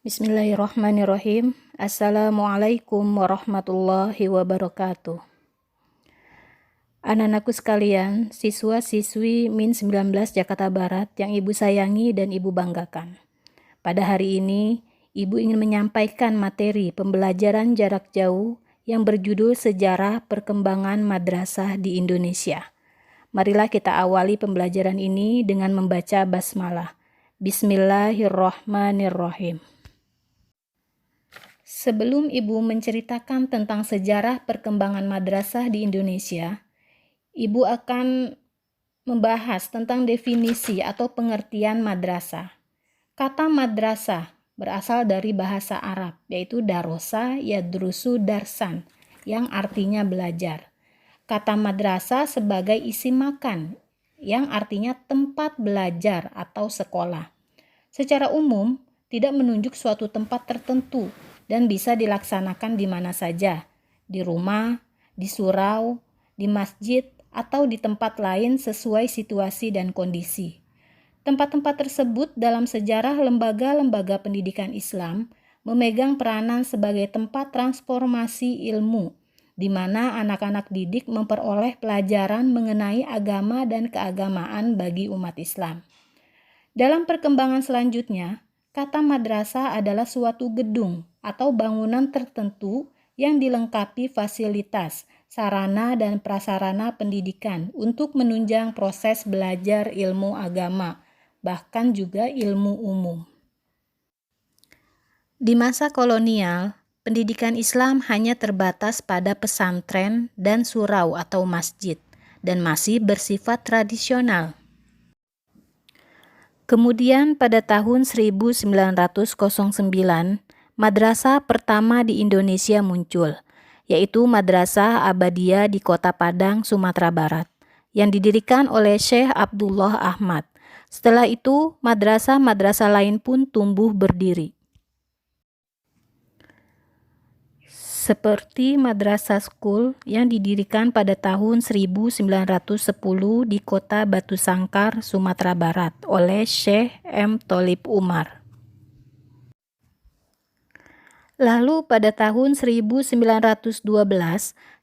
Bismillahirrahmanirrahim. Assalamualaikum warahmatullahi wabarakatuh. Anak-anakku sekalian, siswa-siswi Min 19 Jakarta Barat yang Ibu sayangi dan Ibu banggakan. Pada hari ini, Ibu ingin menyampaikan materi pembelajaran jarak jauh yang berjudul Sejarah Perkembangan Madrasah di Indonesia. Marilah kita awali pembelajaran ini dengan membaca basmalah. Bismillahirrahmanirrahim. Sebelum Ibu menceritakan tentang sejarah perkembangan madrasah di Indonesia, Ibu akan membahas tentang definisi atau pengertian madrasah. Kata madrasah berasal dari bahasa Arab, yaitu darosa yadrusu darsan, yang artinya belajar. Kata madrasah sebagai isim makan, yang artinya tempat belajar atau sekolah. Secara umum, tidak menunjuk suatu tempat tertentu dan bisa dilaksanakan di mana saja, di rumah, di surau, di masjid, atau di tempat lain sesuai situasi dan kondisi. Tempat-tempat tersebut dalam sejarah lembaga-lembaga pendidikan Islam memegang peranan sebagai tempat transformasi ilmu, di mana anak-anak didik memperoleh pelajaran mengenai agama dan keagamaan bagi umat Islam. Dalam perkembangan selanjutnya, kata madrasah adalah suatu gedung atau bangunan tertentu yang dilengkapi fasilitas, sarana dan prasarana pendidikan untuk menunjang proses belajar ilmu agama, bahkan juga ilmu umum. Di masa kolonial, pendidikan Islam hanya terbatas pada pesantren dan surau atau masjid dan masih bersifat tradisional. Kemudian pada tahun 1909, madrasah pertama di Indonesia muncul, yaitu Madrasah Ahmadiyah di Kota Padang, Sumatera Barat, yang didirikan oleh Syekh Abdullah Ahmad. Setelah itu, madrasah-madrasah lain pun tumbuh berdiri. Seperti Madrasah School yang didirikan pada tahun 1910 di Kota Batu Sangkar, Sumatera Barat oleh Syekh M. Tholib Umar. Lalu pada tahun 1912,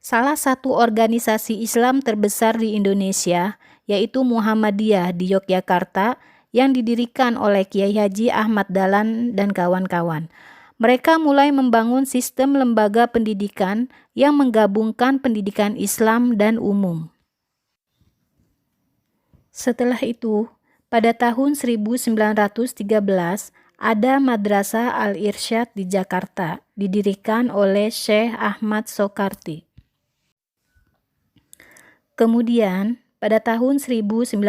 salah satu organisasi Islam terbesar di Indonesia, yaitu Muhammadiyah di Yogyakarta, yang didirikan oleh Kiai Haji Ahmad Dahlan dan kawan-kawan. Mereka mulai membangun sistem lembaga pendidikan yang menggabungkan pendidikan Islam dan umum. Setelah itu, pada tahun 1913, ada Madrasah Al-Irsyad di Jakarta, didirikan oleh Syekh Ahmad Soekarti. Kemudian, pada tahun 1915,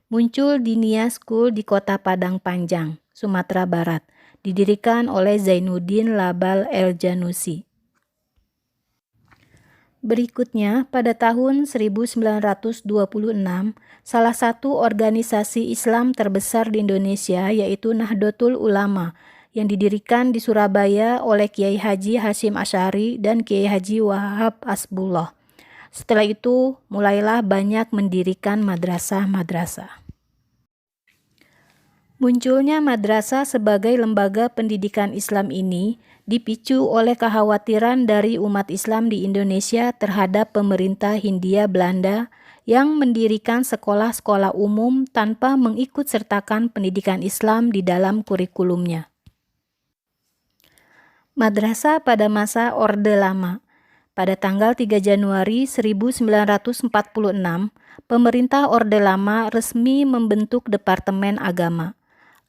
muncul Dinia School di Kota Padang Panjang, Sumatera Barat, didirikan oleh Zainuddin Labal El-Janusi. Berikutnya, pada tahun 1926, salah satu organisasi Islam terbesar di Indonesia yaitu Nahdlatul Ulama yang didirikan di Surabaya oleh Kiai Haji Hasyim Asy'ari dan Kiai Haji Wahab Asbullah. Setelah itu, mulailah banyak mendirikan madrasah-madrasah. Munculnya madrasah sebagai lembaga pendidikan Islam ini dipicu oleh kekhawatiran dari umat Islam di Indonesia terhadap pemerintah Hindia Belanda yang mendirikan sekolah-sekolah umum tanpa mengikut sertakan pendidikan Islam di dalam kurikulumnya. Madrasah pada masa Orde Lama. Pada tanggal 3 Januari 1946, pemerintah Orde Lama resmi membentuk Departemen Agama.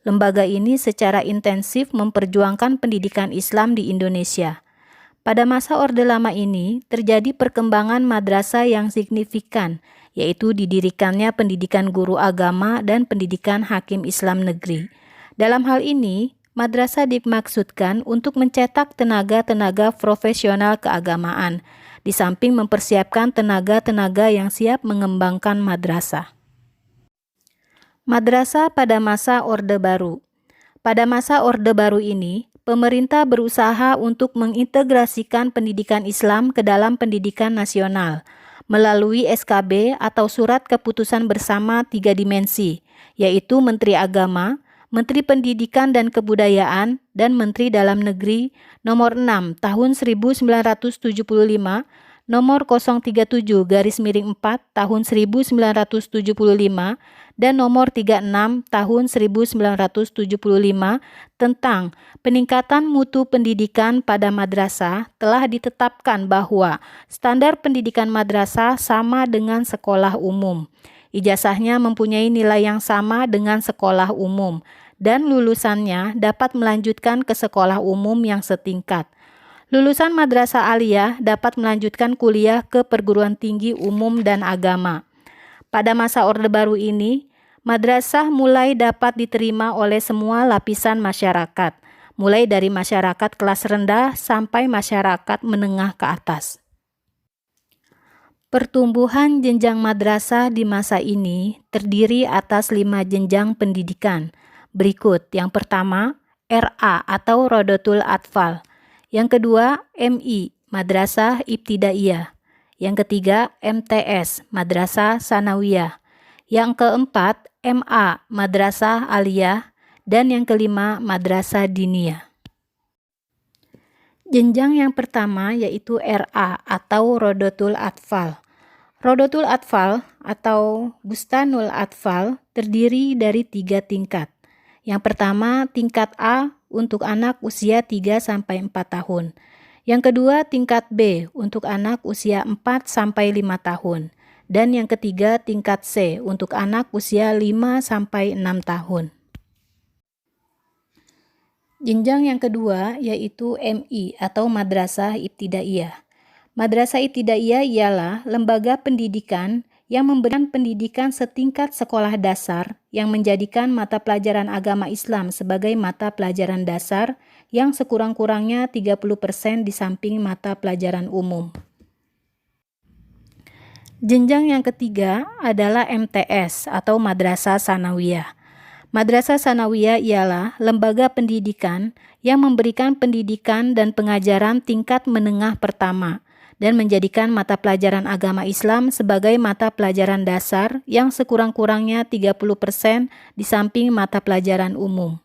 Lembaga ini secara intensif memperjuangkan pendidikan Islam di Indonesia. Pada masa Orde Lama ini, terjadi perkembangan madrasah yang signifikan, yaitu didirikannya pendidikan guru agama dan pendidikan hakim Islam negeri. Dalam hal ini, madrasah dimaksudkan untuk mencetak tenaga-tenaga profesional keagamaan, di samping mempersiapkan tenaga-tenaga yang siap mengembangkan madrasah. Madrasah pada masa Orde Baru. Pada masa Orde Baru ini, pemerintah berusaha untuk mengintegrasikan pendidikan Islam ke dalam pendidikan nasional melalui SKB atau Surat Keputusan Bersama 3 Dimensi, yaitu Menteri Agama Menteri Pendidikan dan Kebudayaan dan Menteri Dalam Negeri nomor 6 tahun 1975, nomor 037-4 tahun 1975, dan nomor 36 tahun 1975 tentang peningkatan mutu pendidikan pada madrasah telah ditetapkan bahwa standar pendidikan madrasah sama dengan sekolah umum. Ijazahnya mempunyai nilai yang sama dengan sekolah umum, dan lulusannya dapat melanjutkan ke sekolah umum yang setingkat. Lulusan madrasah aliyah dapat melanjutkan kuliah ke perguruan tinggi umum dan agama. Pada masa Orde Baru ini, madrasah mulai dapat diterima oleh semua lapisan masyarakat, mulai dari masyarakat kelas rendah sampai masyarakat menengah ke atas. Pertumbuhan jenjang madrasah di masa ini terdiri atas 5 jenjang pendidikan. Berikut, yang pertama, RA atau Rodotul Atfal. Yang kedua, MI, Madrasah Ibtidaiyah. Yang ketiga, MTS, Madrasah Sanawiyah. Yang keempat, MA, Madrasah Aliyah. Dan yang kelima, Madrasah Diniyah. Jenjang yang pertama yaitu RA atau Rodotul Atfal. Rodotul Atfal atau Bustanul Atfal terdiri dari 3 tingkat. Yang pertama, tingkat A untuk anak usia 3-4 tahun. Yang kedua, tingkat B untuk anak usia 4-5 tahun. Dan yang ketiga, tingkat C untuk anak usia 5-6 tahun. Jenjang yang kedua yaitu MI atau Madrasah Ibtidaiyah. Madrasah Ibtidaiyah ialah lembaga pendidikan yang memberikan pendidikan setingkat sekolah dasar yang menjadikan mata pelajaran agama Islam sebagai mata pelajaran dasar yang sekurang-kurangnya 30% di samping mata pelajaran umum. Jenjang yang ketiga adalah MTS atau Madrasah Sanawiyah. Madrasah Sanawiyah ialah lembaga pendidikan yang memberikan pendidikan dan pengajaran tingkat menengah pertama dan menjadikan mata pelajaran agama Islam sebagai mata pelajaran dasar yang sekurang-kurangnya 30% di samping mata pelajaran umum.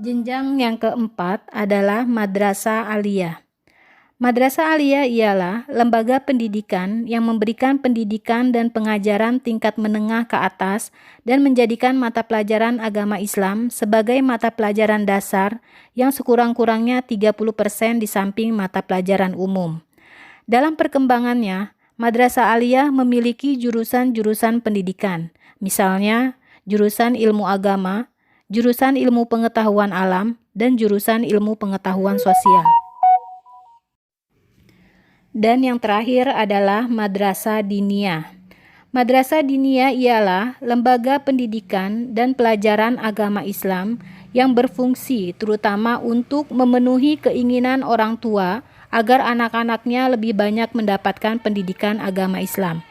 Jenjang yang keempat adalah Madrasah Aliyah. Madrasah Aliyah ialah lembaga pendidikan yang memberikan pendidikan dan pengajaran tingkat menengah ke atas dan menjadikan mata pelajaran agama Islam sebagai mata pelajaran dasar yang sekurang-kurangnya 30% di samping mata pelajaran umum. Dalam perkembangannya, Madrasah Aliyah memiliki jurusan-jurusan pendidikan, misalnya jurusan ilmu agama, jurusan ilmu pengetahuan alam, dan jurusan ilmu pengetahuan sosial. Dan yang terakhir adalah Madrasah Diniyah. Madrasah Diniyah ialah lembaga pendidikan dan pelajaran agama Islam yang berfungsi terutama untuk memenuhi keinginan orang tua agar anak-anaknya lebih banyak mendapatkan pendidikan agama Islam.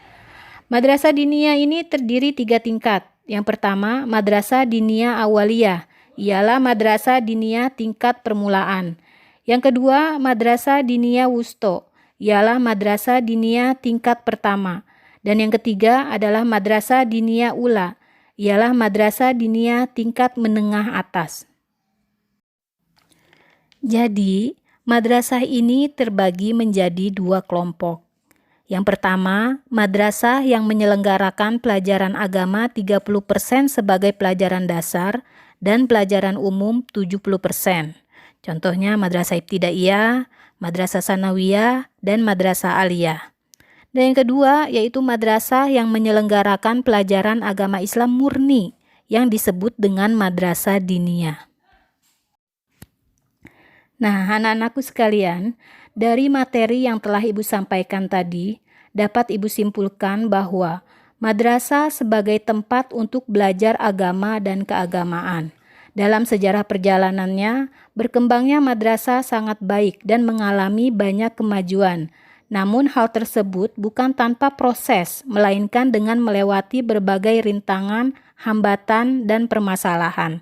Madrasah Diniyah ini terdiri 3 tingkat. Yang pertama, Madrasah Diniyah Awaliyah, ialah madrasah diniyah tingkat permulaan. Yang kedua, Madrasah Diniyah Wusto, ialah madrasah diniyah tingkat pertama. Dan yang ketiga adalah Madrasah Diniyah Ula, ialah madrasah diniyah tingkat menengah atas. Jadi, madrasah ini terbagi menjadi 2 kelompok. Yang pertama, madrasah yang menyelenggarakan pelajaran agama 30% sebagai pelajaran dasar dan pelajaran umum 70%. Contohnya Madrasah Ibtidaiyah, Madrasah Sanawiyah, dan Madrasah Aliyah. Dan yang kedua yaitu madrasah yang menyelenggarakan pelajaran agama Islam murni yang disebut dengan Madrasah Diniyah. Nah, anak-anakku sekalian, dari materi yang telah Ibu sampaikan tadi, dapat Ibu simpulkan bahwa madrasah sebagai tempat untuk belajar agama dan keagamaan. Dalam sejarah perjalanannya, berkembangnya madrasah sangat baik dan mengalami banyak kemajuan. Namun hal tersebut bukan tanpa proses, melainkan dengan melewati berbagai rintangan, hambatan, dan permasalahan.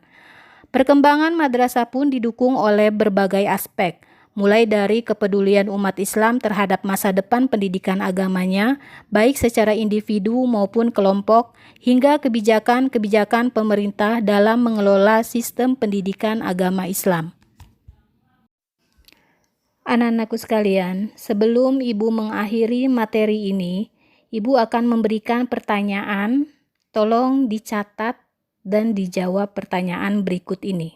Perkembangan madrasah pun didukung oleh berbagai aspek, mulai dari kepedulian umat Islam terhadap masa depan pendidikan agamanya, baik secara individu maupun kelompok, hingga kebijakan-kebijakan pemerintah dalam mengelola sistem pendidikan agama Islam. Anak-anakku sekalian, sebelum Ibu mengakhiri materi ini, Ibu akan memberikan pertanyaan, tolong dicatat dan dijawab pertanyaan berikut ini.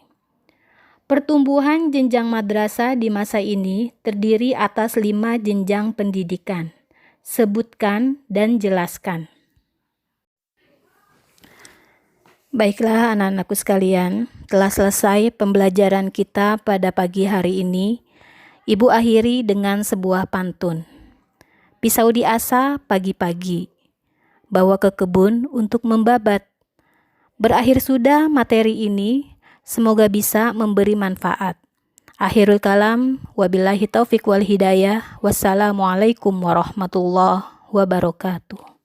Pertumbuhan jenjang madrasah di masa ini terdiri atas 5 jenjang pendidikan. Sebutkan dan jelaskan. Baiklah anak-anakku sekalian, telah selesai pembelajaran kita pada pagi hari ini. Ibu akhiri dengan sebuah pantun. Pisau diasah pagi-pagi, bawa ke kebun untuk membabat. Berakhir sudah materi ini, semoga bisa memberi manfaat. Akhirul kalam, wabillahi taufiq wal hidayah. Wassalamualaikum warahmatullahi wabarakatuh.